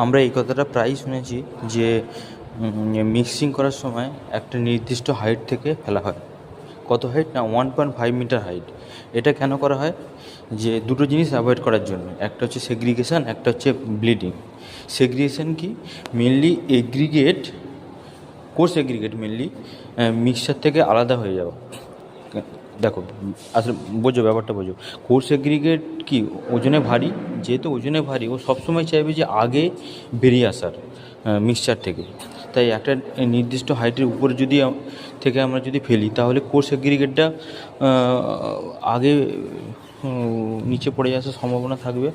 আমরা এই কথাটা প্রায়ই শুনেছি যে মিক্সিং করার সময় একটা নির্দিষ্ট হাইট থেকে ফেলা হয়। কত হাইট না 1.5 মিটার হাইট। এটা কেন করা হয়? যে দুটো জিনিস অ্যাভয়েড করার জন্য। একটা হচ্ছে সেগ্রিগেশন, একটা হচ্ছে ব্লিডিং। সেগ্রিগেশন কি? Mainly course aggregate mainly mixture থেকে আলাদা হয়ে যাওয়া। দেখো, আসলে বোঝো, ব্যাপারটা বোঝো। কোর্স এগ্রিগেট কি ওজনে ভারী, যেহেতু ওজনে ভারী ও সবসময় চাইবে যে আগে বেরিয়ে আসার মিক্সচার থেকে। তাই একটা নির্দিষ্ট হাইটের উপরে যদি থেকে আমরা যদি ফেলি, তাহলে কোর্স এগ্রিগেটটা আগে নিচে পড়ে আসার সম্ভাবনা থাকবে।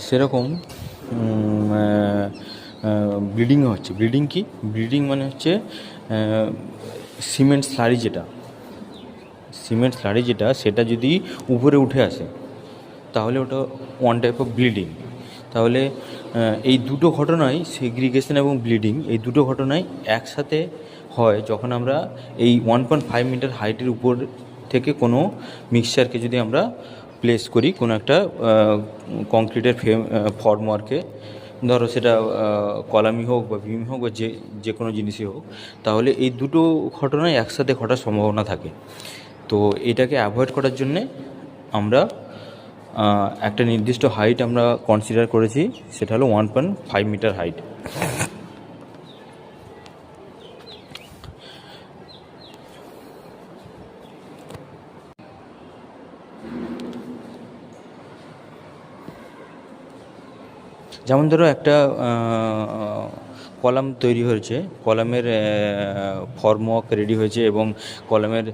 সেরকম ব্লিডিং হচ্ছে। ব্লিডিং কি? ব্লিডিং মানে হচ্ছে সিমেন্ট স্লারি যেটা সেটা যদি উপরে উঠে আসে, তাহলে ওটা ওয়ান টাইপ অফ ব্লিডিং। তাহলে এই দুটো ঘটনাই, সেগ্রিগেশন এবং ব্লিডিং, এই দুটো ঘটনাই একসাথে হয় যখন আমরা এই 1.5 মিটার হাইটের উপর থেকে কোনো মিক্সচারকে যদি আমরা প্লেস করি কোনো একটা কংক্রিটের ফর্মওয়ার্কে। ধরো সেটা কলামি হোক বা বিম হোক বা যে কোনো জিনিসই হোক, তাহলে এই দুটো ঘটনাই একসাথে ঘটার সম্ভাবনা থাকে। তো এটাকে অ্যাভয়েড করার জন্যে আমরা একটা নির্দিষ্ট হাইট আমরা কনসিডার করেছি, সেটা হলো 1.5 মিটার হাইট। যেমন ধরো একটা কলাম তৈরি হয়েছে, কলামের ফর্মওয়ার্ক রেডি হয়েছে এবং কলামের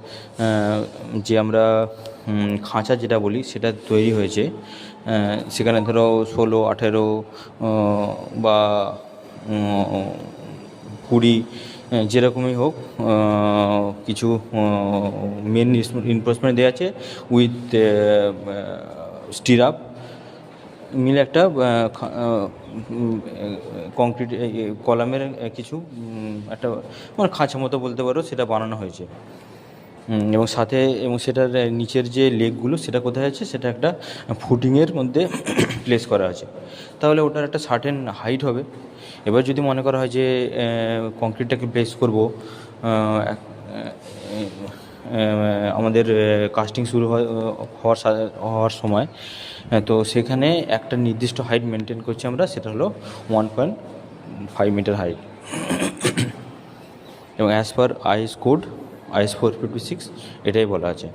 যে আমরা খাঁচা যেটা বলি সেটা তৈরি হয়েছে। সেখানে ধরো 16, 18 বা 20, যেরকমই হোক কিছু মেন ইনফোর্সমেন্ট দেওয়া আছে উইথ স্টিরাপ মিলে একটা কংক্রিট কলামের কিছু একটা মানে খাঁচা মতো বলতে পারো, সেটা বানানো হয়েছে। এবং সেটার নিচের যে লেগগুলো সেটা কোথায় আছে, সেটা একটা ফুটিংয়ের মধ্যে প্লেস করা আছে। তাহলে ওটার একটা সার্টেন হাইট হবে। এবার যদি মনে করা হয় যে কংক্রিটটাকে প্লেস করব আমাদের কাস্টিং শুরু হওয়ার সময়, তো সেখানে একটা নির্দিষ্ট হাইট মেনটেন করছি আমরা, সেটা হলো 1.5 মিটার হাইট। এবং as per IS code IS 456 এটাই বলা আছে।